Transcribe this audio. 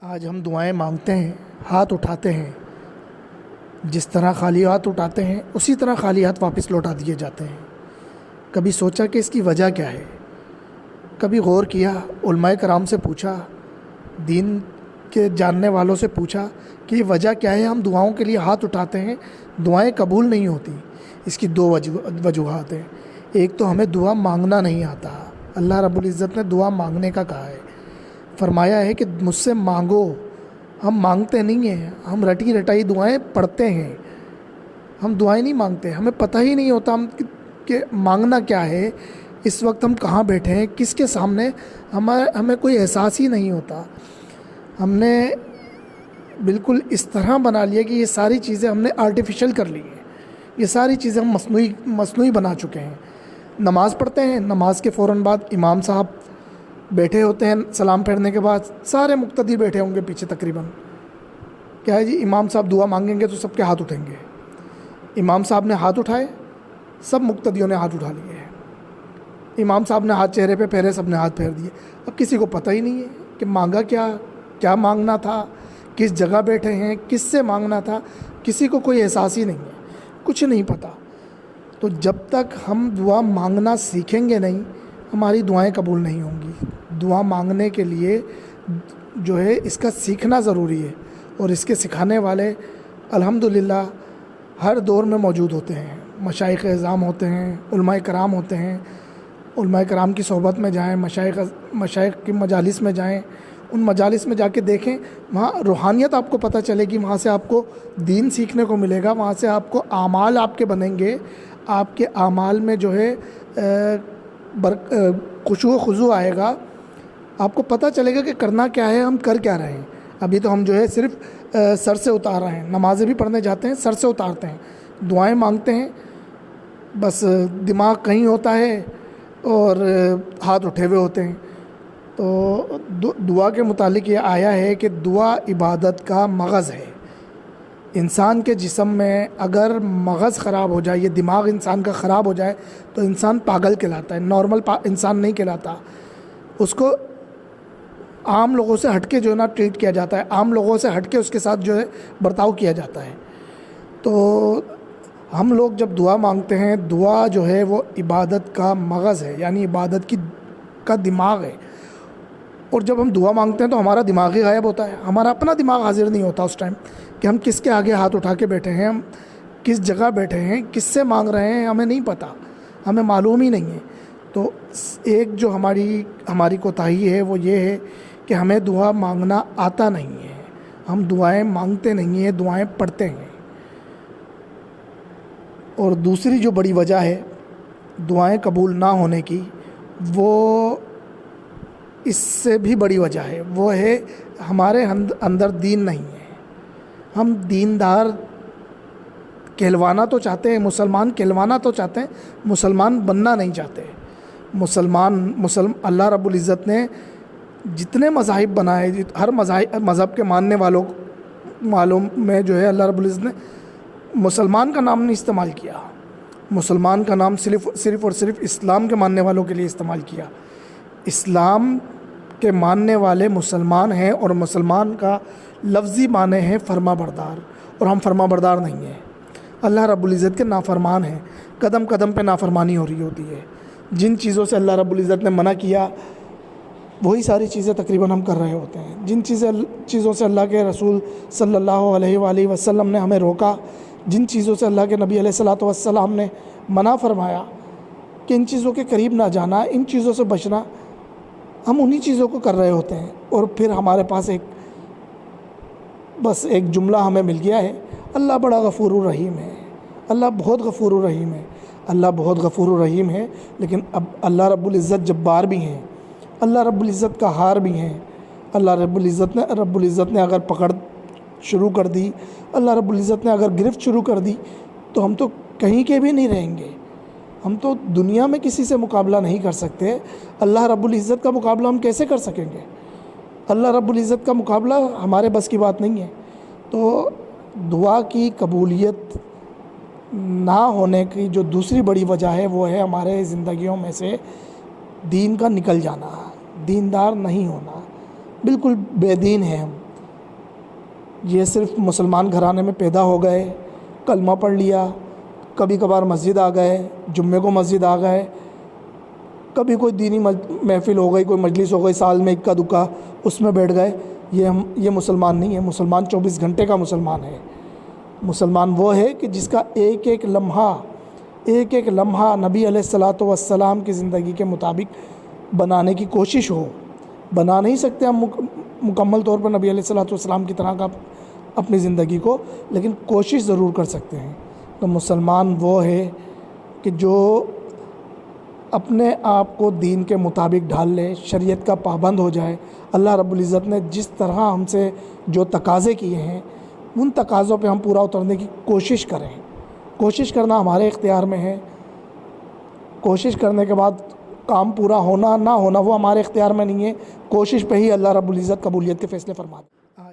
آج ہم دعائیں مانگتے ہیں، ہاتھ اٹھاتے ہیں، جس طرح خالی ہاتھ اٹھاتے ہیں اسی طرح خالی ہاتھ واپس لوٹا دیے جاتے ہیں۔ کبھی سوچا کہ اس کی وجہ کیا ہے؟ کبھی غور کیا، علماء کرام سے پوچھا، دین کے جاننے والوں سے پوچھا کہ یہ وجہ کیا ہے؟ ہم دعاؤں کے لیے ہاتھ اٹھاتے ہیں، دعائیں قبول نہیں ہوتی۔ اس کی دو وجوہات ہیں۔ ایک تو ہمیں دعا مانگنا نہیں آتا۔ اللہ رب العزت نے دعا مانگنے کا کہا ہے، فرمایا ہے کہ مجھ سے مانگو۔ ہم مانگتے نہیں ہیں، ہم رٹی رٹائی دعائیں پڑھتے ہیں، ہم دعائیں نہیں مانگتے۔ ہمیں پتہ ہی نہیں ہوتا کہ مانگنا کیا ہے، اس وقت ہم کہاں بیٹھے ہیں، کس کے سامنے، ہمیں کوئی احساس ہی نہیں ہوتا۔ ہم نے بالکل اس طرح بنا لیا کہ یہ ساری چیزیں ہم نے آرٹیفیشل کر لی ہیں، یہ ساری چیزیں ہم مصنوعی بنا چکے ہیں۔ نماز پڑھتے ہیں، نماز کے فوراً بعد امام صاحب بیٹھے ہوتے ہیں، سلام پھیرنے کے بعد سارے مقتدی بیٹھے ہوں گے پیچھے تقریباً۔ کیا ہے جی، امام صاحب دعا مانگیں گے تو سب کے ہاتھ اٹھیں گے۔ امام صاحب نے ہاتھ اٹھائے، سب مقتدیوں نے ہاتھ اٹھا لیے ہیں۔ امام صاحب نے ہاتھ چہرے پہ پھیرے، سب نے ہاتھ پھیر دیے۔ اب کسی کو پتہ ہی نہیں ہے کہ مانگا کیا مانگنا تھا، کس جگہ بیٹھے ہیں، کس سے مانگنا تھا، کسی کو کوئی احساس ہی نہیں ہے، کچھ نہیں پتہ۔ تو جب تک ہم دعا مانگنا سیکھیں گے نہیں، ہماری دعائیں قبول نہیں ہوں گی۔ دعا مانگنے کے لیے جو ہے اس کا سیکھنا ضروری ہے، اور اس کے سکھانے والے الحمدللہ ہر دور میں موجود ہوتے ہیں۔ مشائخ اعظام ہوتے ہیں، علماء کرام ہوتے ہیں۔ علماء کرام کی صحبت میں جائیں، مشائخ کی مجالس میں جائیں، ان مجالس میں جا کے دیکھیں، وہاں روحانیت آپ کو پتہ چلے گی، وہاں سے آپ کو دین سیکھنے کو ملے گا، وہاں سے آپ کو اعمال آپ کے بنیں گے، آپ کے اعمال میں جو ہے خشوع و خضوع آئے گا، آپ کو پتہ چلے گا کہ کرنا کیا ہے، ہم کر کیا رہے ہیں۔ ابھی تو ہم جو ہے صرف سر سے اتار رہے ہیں، نمازیں بھی پڑھنے جاتے ہیں، سر سے اتارتے ہیں، دعائیں مانگتے ہیں، بس دماغ کہیں ہوتا ہے اور ہاتھ اٹھے ہوئے ہوتے ہیں۔ تو دعا کے متعلق یہ آیا ہے کہ دعا عبادت کا مغز ہے۔ انسان کے جسم میں اگر مغز خراب ہو جائے، یہ دماغ انسان کا خراب ہو جائے تو انسان پاگل کہلاتا ہے، نارمل انسان نہیں کہلاتا۔ اس کو عام لوگوں سے ہٹ کے جو ہے نا ٹریٹ کیا جاتا ہے، عام لوگوں سے ہٹ کے اس کے ساتھ جو ہے برتاؤ کیا جاتا ہے۔ تو ہم لوگ جب دعا مانگتے ہیں، دعا جو ہے وہ عبادت کا مغز ہے، یعنی عبادت کا دماغ ہے۔ اور جب ہم دعا مانگتے ہیں تو ہمارا دماغ ہی غائب ہوتا ہے، ہمارا اپنا دماغ حاضر نہیں ہوتا اس ٹائم کہ ہم کس کے آگے ہاتھ اٹھا کے بیٹھے ہیں، ہم کس جگہ بیٹھے ہیں، کس سے مانگ رہے ہیں، ہمیں نہیں پتہ، ہمیں معلوم ہی نہیں ہے۔ تو ایک جو ہماری کوتاہی ہے وہ یہ ہے کہ ہمیں دعا مانگنا آتا نہیں ہے، ہم دعائیں مانگتے نہیں ہیں، دعائیں پڑھتے ہیں۔ اور دوسری جو بڑی وجہ ہے دعائیں قبول نہ ہونے کی، وہ اس سے بھی بڑی وجہ ہے، وہ ہے ہمارے اندر دین نہیں ہے۔ ہم دیندار کہلوانا تو چاہتے ہیں، مسلمان کہلوانا تو چاہتے ہیں، مسلمان بننا نہیں چاہتے۔ اللہ رب العزت نے جتنے مذاہب بنائے، ہر مذہب کے ماننے والوں میں جو ہے اللہ رب العزت نے مسلمان کا نام نہیں استعمال کیا، مسلمان کا نام صرف اور صرف اسلام کے ماننے والوں کے لیے استعمال کیا۔ اسلام کے ماننے والے مسلمان ہیں، اور مسلمان کا لفظی معنی ہے فرما بردار، اور ہم فرما بردار نہیں ہیں، اللہ رب العزت کے نافرمان ہیں۔ قدم قدم پہ نافرمانی ہو رہی ہوتی ہے۔ جن چیزوں سے اللہ رب العزت نے منع کیا وہی ساری چیزیں تقریباً ہم کر رہے ہوتے ہیں۔ جن چیزوں سے اللہ کے رسول صلی اللہ علیہ وآلہ وسلم نے ہمیں روکا، جن چیزوں سے اللہ کے نبی علیہ الصلوۃ والسلام نے منع فرمایا کہ ان چیزوں کے قریب نہ جانا، ان چیزوں سے بچنا، ہم انہی چیزوں کو کر رہے ہوتے ہیں۔ اور پھر ہمارے پاس بس ایک جملہ ہمیں مل گیا ہے، اللہ بڑا غفور الرحیم ہے، اللہ بہت غفور الرحیم ہے۔ اللہ بہت غفور الرحیم ہے، لیکن اب اللہ رب العزت جبار بھی ہیں، اللہ رب العزت قہار بھی ہیں۔ اللہ رب العزت نے اگر پکڑ شروع کر دی، اللہ رب العزت نے اگر گرفت شروع کر دی تو ہم تو کہیں کے بھی نہیں رہیں گے، ہم تو دنیا میں کسی سے مقابلہ نہیں کر سکتے۔ اللہ رب العزت کا مقابلہ ہم کیسے کر سکیں گے؟ اللہ رب العزت کا مقابلہ ہمارے بس کی بات نہیں ہے۔ تو دعا کی قبولیت نہ ہونے کی جو دوسری بڑی وجہ ہے وہ ہے ہمارے زندگیوں میں سے دین کا نکل جانا، دیندار نہیں ہونا، بالکل بے دین ہیں ہم۔ یہ صرف مسلمان گھرانے میں پیدا ہو گئے، کلمہ پڑھ لیا، کبھی کبھار مسجد آ گئے، جمعے کو مسجد آ گئے، کبھی کوئی دینی محفل ہو گئی، کوئی مجلس ہو گئی سال میں اکا دکا، اس میں بیٹھ گئے، یہ مسلمان نہیں ہے۔ مسلمان 24 گھنٹے کا مسلمان ہے۔ مسلمان وہ ہے کہ جس کا ایک ایک لمحہ نبی علیہ الصلاۃ والسلام کی زندگی کے مطابق بنانے کی کوشش ہو۔ بنا نہیں سکتے ہم مکمل طور پر نبی علیہ الصلاۃ والسلام کی طرح کا اپنی زندگی کو، لیکن کوشش ضرور کر سکتے ہیں۔ تو مسلمان وہ ہے کہ جو اپنے آپ کو دین کے مطابق ڈھال لے، شریعت کا پابند ہو جائے۔ اللہ رب العزت نے جس طرح ہم سے جو تقاضے کیے ہیں ان تقاضوں پہ ہم پورا اترنے کی کوشش کریں۔ کوشش کرنا ہمارے اختیار میں ہے، کوشش کرنے کے بعد کام پورا ہونا نہ ہونا وہ ہمارے اختیار میں نہیں ہے۔ کوشش پہ ہی اللہ رب العزت قبولیت کے فیصلے فرماتے ہیں۔